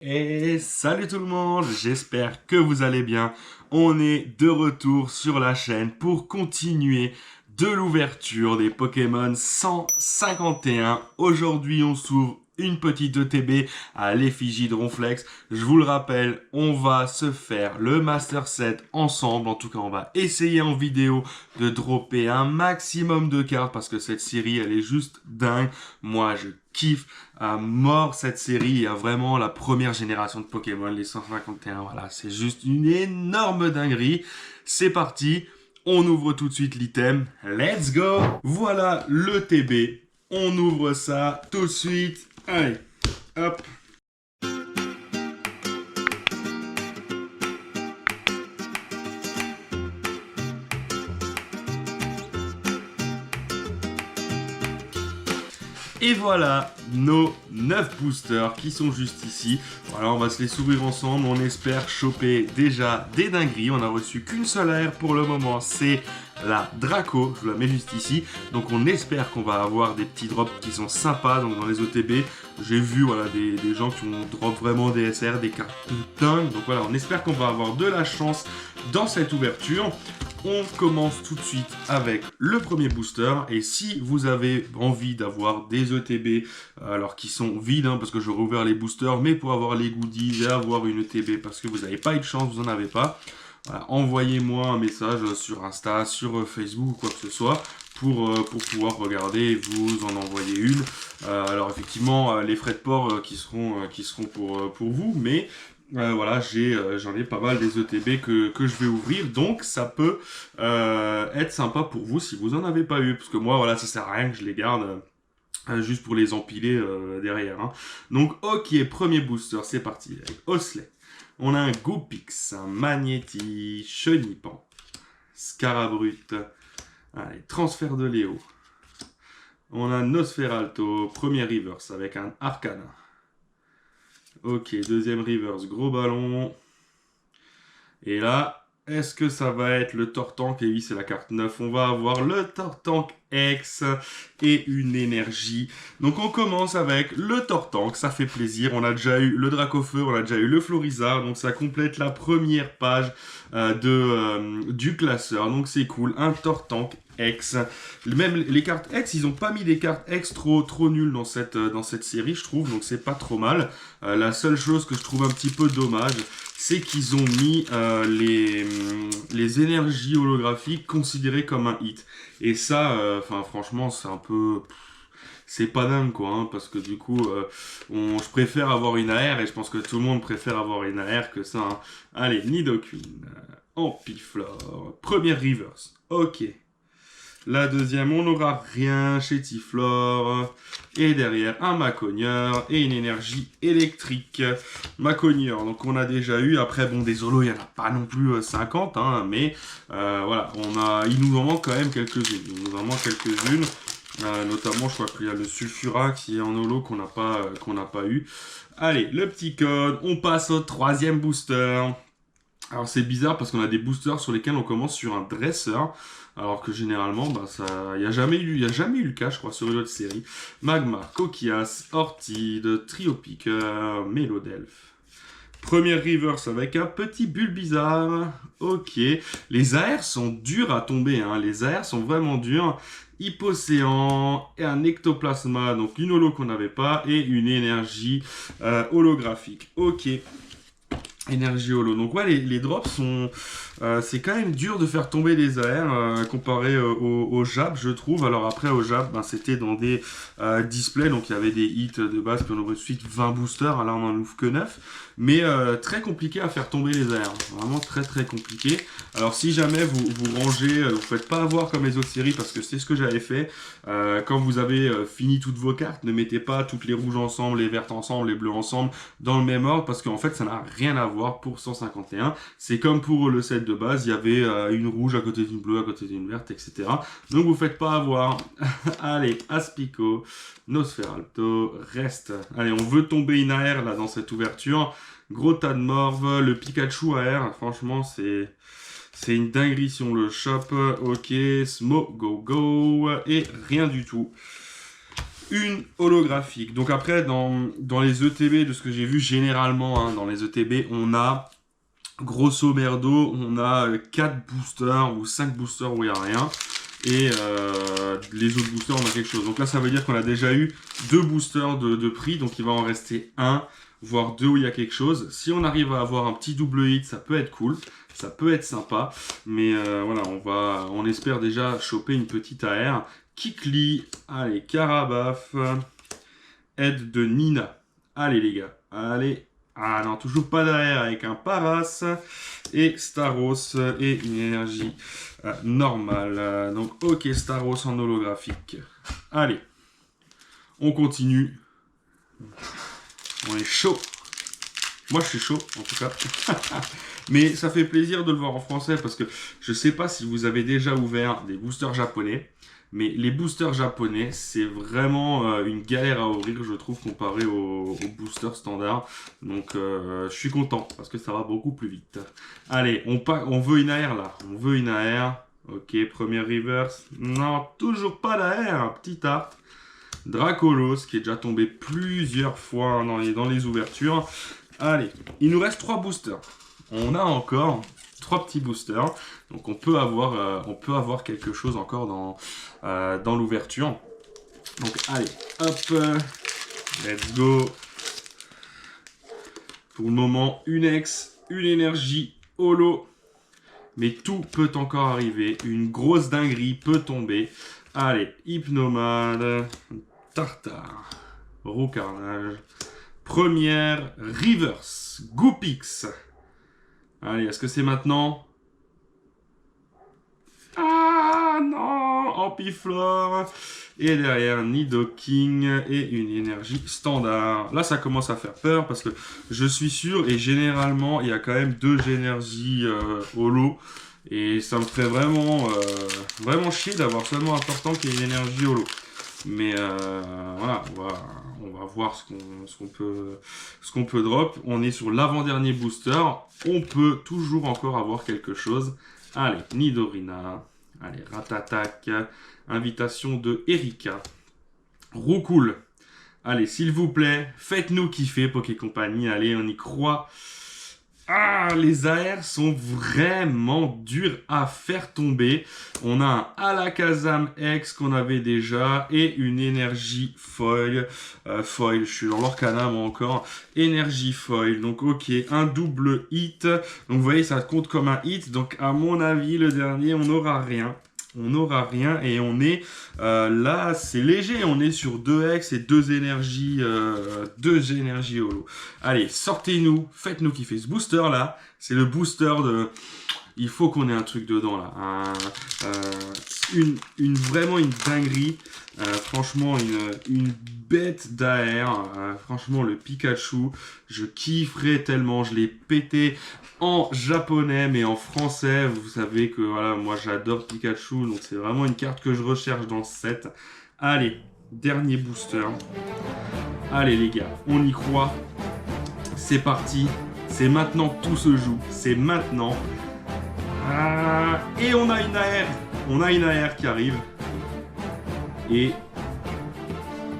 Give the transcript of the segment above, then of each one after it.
Et salut tout le monde, j'espère que vous allez bien. On est de retour sur la chaîne pour continuer de l'ouverture des Pokémon 151. Aujourd'hui, on s'ouvre une petite ETB à l'effigie de Ronflex. Je vous le rappelle, on va se faire le Master Set ensemble. En tout cas, on va essayer en vidéo de dropper un maximum de cartes parce que cette série, elle est juste dingue. Moi, je kiffe à mort cette série. Il y a vraiment la première génération de Pokémon, les 151. Voilà, c'est juste une énorme dinguerie. C'est parti. On ouvre tout de suite l'item. Let's go. Voilà le TB. On ouvre ça tout de suite. Allez, hop. Et voilà nos 9 boosters qui sont juste ici. Voilà, on va se les s'ouvrir ensemble. On espère choper déjà des dingueries. On n'a reçu qu'une seule aire pour le moment. C'est la Draco. Je vous la mets juste ici. Donc on espère qu'on va avoir des petits drops qui sont sympas. Donc dans les OTB, j'ai vu voilà, des gens qui ont drop vraiment des SR, des cartes dingues. Donc voilà, on espère qu'on va avoir de la chance dans cette ouverture. On commence tout de suite avec le premier booster. Et si vous avez envie d'avoir des ETB, alors qui sont vides, hein, parce que j'aurais ouvert les boosters, mais pour avoir les goodies et avoir une ETB, parce que vous n'avez pas eu de chance, vous n'en avez pas, voilà, envoyez-moi un message sur Insta, sur Facebook ou quoi que ce soit, pour pouvoir regarder et vous en envoyer une. Alors effectivement, les frais de port qui seront pour vous, mais voilà, j'en ai pas mal des ETB que je vais ouvrir, donc ça peut être sympa pour vous si vous en avez pas eu, parce que moi, voilà, ça sert à rien que je les garde juste pour les empiler derrière. Hein. Donc, ok, premier booster, c'est parti, avec Osley. On a un Gopix, un Magnéti, Chenipan, Scarabrute, allez, transfert de Léo. On a un Nosferalto, premier reverse avec un Arcana. Ok, deuxième reverse, gros ballon. Et là, est-ce que ça va être le Tortank? Et oui, c'est la carte 9. On va avoir le Tortank X et une énergie. Donc on commence avec le Tortank, ça fait plaisir. On a déjà eu le Dracofeu, on a déjà eu le Florizard. Donc ça complète la première page du classeur. Donc c'est cool, un Tortank X. Même les cartes X, ils ont pas mis des cartes X trop nulles dans cette série, je trouve. Donc c'est pas trop mal. La seule chose que je trouve un petit peu dommage, c'est qu'ils ont mis les énergies holographiques considérées comme un hit. Et ça, franchement, c'est un peu... C'est pas dingue, quoi, hein, parce que du coup, je préfère avoir une AR, et je pense que tout le monde préfère avoir une AR que ça. Hein. Allez, Nidoqueen, Ampiflore, première reverse, ok. La deuxième, on n'aura rien chez Tiflore. Et derrière, un Macogneur et une énergie électrique. Macogneur, donc on a déjà eu. Après, bon, des holos, il n'y en a pas non plus 50, hein, mais voilà, il nous en manque quand même quelques-unes. Il nous en manque quelques-unes. Notamment, je crois qu'il y a le Sulfura qui est en holo qu'on n'a pas eu. Allez, le petit code. On passe au troisième booster. Alors c'est bizarre parce qu'on a des boosters sur lesquels on commence sur un dresseur, alors que généralement, il n'y a jamais eu le cas, je crois, sur une autre série. Magmar, Coquias, Ortide, Triopiqueur, Mélodelph. Première reverse avec un petit Bulbizarre. Ok. Les AR sont durs à tomber, hein. Les AR sont vraiment durs. Hypocéan et un Ectoplasma, donc une holo qu'on n'avait pas, et une énergie holographique. Ok. Énergie holo. Donc ouais, les drops sont... c'est quand même dur de faire tomber les AR comparé au Jab, je trouve. Alors après, au Jab, c'était dans des displays, donc il y avait des hits de base, puis on ouvre de suite 20 boosters, là on en ouvre que 9. Mais très compliqué à faire tomber les AR. Vraiment très très compliqué. Alors si jamais vous rangez, vous faites pas avoir comme les autres séries, parce que c'est ce que j'avais fait. Quand vous avez fini toutes vos cartes, ne mettez pas toutes les rouges ensemble, les vertes ensemble, les bleus ensemble, dans le même ordre, parce qu'en fait ça n'a rien à voir pour 151. C'est comme pour le set de base, il y avait une rouge à côté d'une bleue, à côté d'une verte, etc. Donc vous faites pas avoir. Allez, Aspico, Nosferalto, reste. Allez, on veut tomber une AR là dans cette ouverture. Gros tas de morve, le Pikachu AR, franchement c'est une dinguerie si on le chope. Ok, Smo, go go, et rien du tout. une holographique. Donc après, dans les ETB, de ce que j'ai vu généralement, hein, dans les ETB, on a, grosso merdo, on a 4 boosters ou 5 boosters où il n'y a rien. Et les autres boosters, on a quelque chose. Donc là, ça veut dire qu'on a déjà eu 2 boosters de prix. Donc il va en rester 1, voire 2 où il y a quelque chose. Si on arrive à avoir un petit double hit, ça peut être cool. Ça peut être sympa. Mais voilà, on espère déjà choper une petite AR. Kikli, allez, Carabaf, aide de Nina. Allez les gars, allez. Ah non, toujours pas d'AR avec un Paras et Staros et une énergie normale. Donc ok, Staros en holographique. Allez, on continue. On est chaud. Moi je suis chaud en tout cas. Mais ça fait plaisir de le voir en français parce que je sais pas si vous avez déjà ouvert des boosters japonais. Mais les boosters japonais, c'est vraiment une galère à ouvrir, je trouve, comparé aux boosters standards. Donc, je suis content, parce que ça va beaucoup plus vite. Allez, on veut une AR, là. On veut une AR. Ok, première reverse. Non, toujours pas d'AR. Petit art. Dracolos, qui est déjà tombé plusieurs fois dans les ouvertures. Allez, il nous reste 3 boosters. On a encore 3 petits boosters. Donc on peut avoir quelque chose encore dans l'ouverture. Donc allez, hop, let's go. Pour le moment, une ex, une énergie, holo. Mais tout peut encore arriver. Une grosse dinguerie peut tomber. Allez, Hypnomade, Tartare, Roucarnage. Première, Reverse, Goopix. Allez, est-ce que c'est maintenant? Ah non, Ampiflore. Et derrière, Nidoking et une énergie standard. Là, ça commence à faire peur parce que je suis sûr, et généralement, il y a quand même 2 énergies holo. Et ça me fait vraiment chier d'avoir seulement un portant qui est une énergie holo. Mais voilà, on va voir ce qu'on peut drop. On est sur l'avant-dernier booster. On peut toujours encore avoir quelque chose. Allez, Nidorina. Allez, Ratatak. Invitation de Erika. Roucool. Allez, s'il vous plaît, faites-nous kiffer, Poké Company. Allez, on y croit. Ah, les AR sont vraiment durs à faire tomber. On a un Alakazam X qu'on avait déjà et une énergie foil. Foil, je suis dans l'Orcana moi encore. Énergie foil, donc ok, un double hit. Donc vous voyez, ça compte comme un hit. Donc à mon avis, le dernier, on n'aura rien. On n'aura rien et on est là, c'est léger, on est sur 2 X et 2 énergies holo. Allez, sortez-nous, faites-nous kiffer. Ce booster là, c'est le booster de... Il faut qu'on ait un truc dedans là. Vraiment une dinguerie. Franchement, une bête d'AR. Franchement, le Pikachu, je kifferais tellement. Je l'ai pété en japonais, mais en français, vous savez que voilà, moi j'adore Pikachu. Donc c'est vraiment une carte que je recherche dans ce set. Allez, dernier booster. Allez les gars, on y croit. C'est parti. C'est maintenant que tout se joue. C'est maintenant. Et on a une AR. On a une AR qui arrive. Et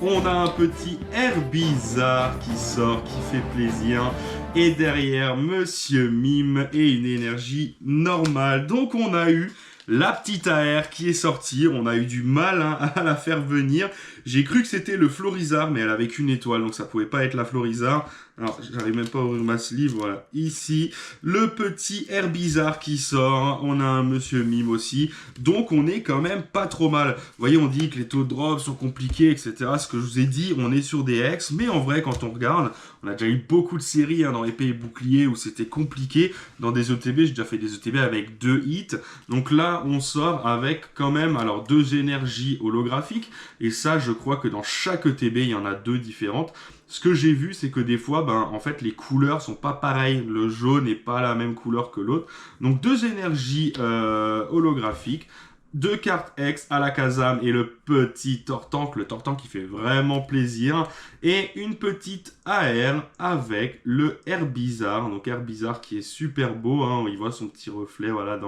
on a un petit Herbizarre qui sort, qui fait plaisir. Et derrière, Monsieur Mime et une énergie normale. Donc on a eu la petite AR qui est sortie. On a eu du mal à la faire venir. J'ai cru que c'était le Florizard, mais elle avait qu'une étoile, donc ça pouvait pas être la Florizard. Alors, j'arrive même pas à ouvrir ma sleeve, voilà. Ici, le petit Herbizarre qui sort. On a un Monsieur Mime aussi. Donc, on est quand même pas trop mal. Vous voyez, on dit que les taux de drop sont compliqués, etc. Ce que je vous ai dit, on est sur des X. Mais en vrai, quand on regarde, on a déjà eu beaucoup de séries dans épée et bouclier où c'était compliqué. Dans des ETB, j'ai déjà fait des ETB avec 2 hits. Donc là, on sort avec quand même, alors, 2 énergies holographiques. Et ça, je crois que dans chaque ETB, il y en a 2 différentes. Ce que j'ai vu, c'est que des fois, en fait, les couleurs sont pas pareilles. Le jaune n'est pas la même couleur que l'autre. Donc, 2 énergies holographiques. 2 cartes X à la Kazam et le petit Tortank, le Tortank qui fait vraiment plaisir, et une petite AR avec le Herbizarre, donc Herbizarre qui est super beau, hein, il voit son petit reflet voilà,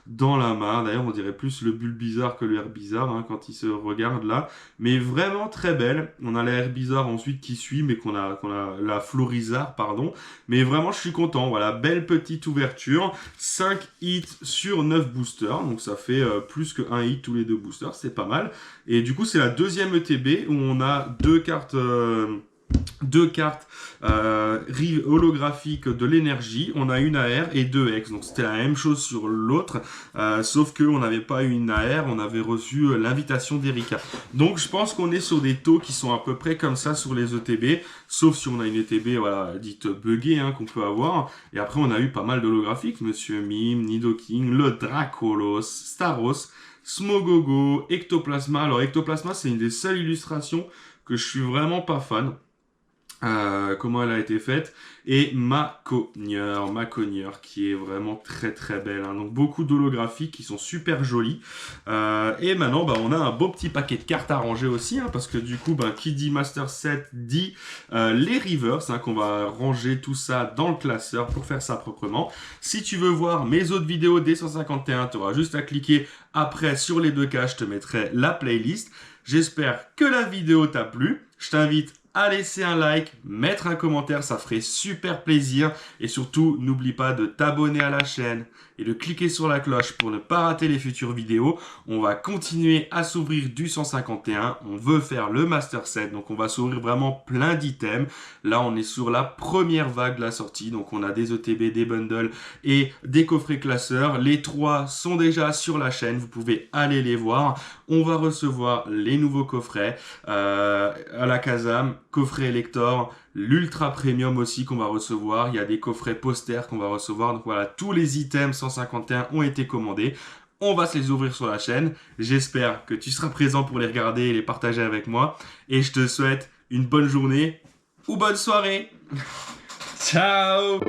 dans la main, d'ailleurs on dirait plus le Bulbizarre que le Herbizarre hein, quand il se regarde là, mais vraiment très belle. On a la Herbizarre ensuite qui suit, mais qu'on a la Florizarre, pardon, mais vraiment je suis content, voilà, belle petite ouverture, 5 hits sur 9 boosters, donc ça fait plus que 1 hit tous les 2 boosters, c'est pas mal. Et du coup, c'est la deuxième ETB où on a deux cartes holographiques de l'énergie. On a une AR et 2 X. Donc c'était la même chose sur l'autre, sauf qu'on n'avait pas une AR, on avait reçu l'invitation d'Erika. Donc je pense qu'on est sur des taux qui sont à peu près comme ça sur les ETB, sauf si on a une ETB voilà, dite buggée hein, qu'on peut avoir. Et après on a eu pas mal d'holographiques, Monsieur Mime, Nidoking, le Dracolos, Staros, Smogogo, Ectoplasma. Alors Ectoplasma c'est une des seules illustrations que je suis vraiment pas fan. Comment elle a été faite, et Maconieur qui est vraiment très très belle, hein. Donc beaucoup d'holographiques qui sont super jolies, et maintenant on a un beau petit paquet de cartes à ranger aussi, hein, parce que du coup qui dit Master Set dit les Reverse, hein, qu'on va ranger tout ça dans le classeur pour faire ça proprement. Si tu veux voir mes autres vidéos des 151, tu auras juste à cliquer après sur les 2 cas, je te mettrai la playlist. J'espère que la vidéo t'a plu, je t'invite à laisser un like, mettre un commentaire, ça ferait super plaisir. Et surtout, n'oublie pas de t'abonner à la chaîne et de cliquer sur la cloche pour ne pas rater les futures vidéos. On va continuer à s'ouvrir du 151. On veut faire le Master Set, donc on va s'ouvrir vraiment plein d'items. Là, on est sur la première vague de la sortie. Donc on a des ETB, des bundles et des coffrets classeurs. Les 3 sont déjà sur la chaîne, vous pouvez aller les voir. On va recevoir les nouveaux coffrets à la Kazam, coffret Elector, l'Ultra Premium aussi qu'on va recevoir. Il y a des coffrets posters qu'on va recevoir. Donc voilà, tous les items 151 ont été commandés. On va se les ouvrir sur la chaîne. J'espère que tu seras présent pour les regarder et les partager avec moi. Et je te souhaite une bonne journée ou bonne soirée. Ciao!